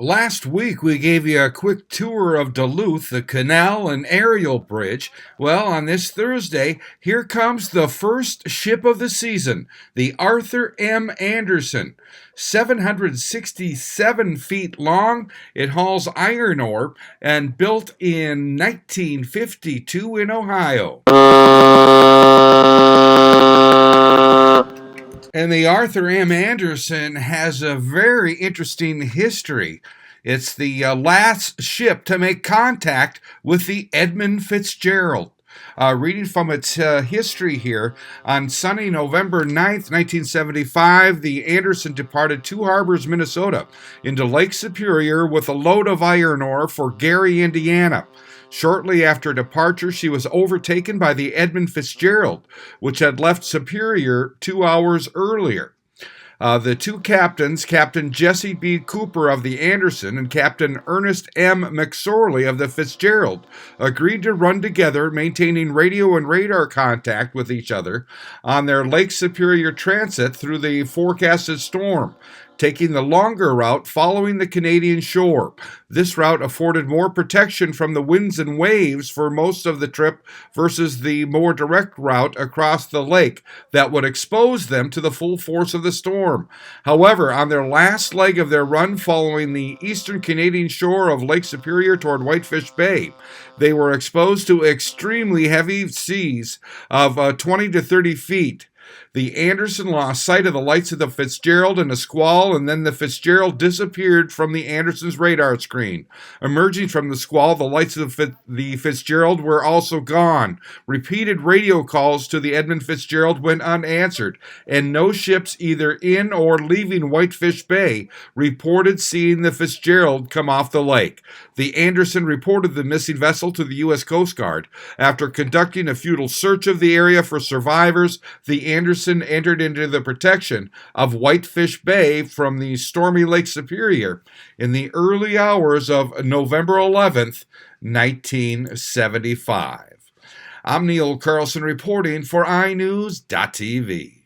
Last week, we gave you a quick tour of Duluth, the canal and aerial bridge. Well, on this Thursday, here comes the first ship of the season, the Arthur M. Anderson. 767 feet long, it hauls iron ore and built in 1952 in Ohio. And the Arthur M. Anderson has a very interesting history. It's the last ship to make contact with the Edmund Fitzgerald. Reading from its history here, on sunny November 9th, 1975, the Anderson departed Two Harbors, Minnesota, into Lake Superior with a load of iron ore for Gary, Indiana. Shortly after departure, she was overtaken by the Edmund Fitzgerald, which had left Superior 2 hours earlier. The two captains, Captain Jesse B. Cooper of the Anderson and Captain Ernest M. McSorley of the Fitzgerald, agreed to run together, maintaining radio and radar contact with each other on their Lake Superior transit through the forecasted storm, taking the longer route following the Canadian shore. This route afforded more protection from the winds and waves for most of the trip versus the more direct route across the lake that would expose them to the full force of the storm. However, on their last leg of their run following the eastern Canadian shore of Lake Superior toward Whitefish Bay, they were exposed to extremely heavy seas of 20 to 30 feet. The Anderson lost sight of the lights of the Fitzgerald in a squall, and then the Fitzgerald disappeared from the Anderson's radar screen. Emerging from the squall, the lights of the Fitzgerald were also gone. Repeated radio calls to the Edmund Fitzgerald went unanswered, and no ships either in or leaving Whitefish Bay reported seeing the Fitzgerald come off the lake. The Anderson reported the missing vessel to the U.S. Coast Guard. After conducting a futile search of the area for survivors, the Anderson entered into the protection of Whitefish Bay from the stormy Lake Superior in the early hours of November 11th, 1975. I'm Neil Carlson reporting for iNewZ.TV.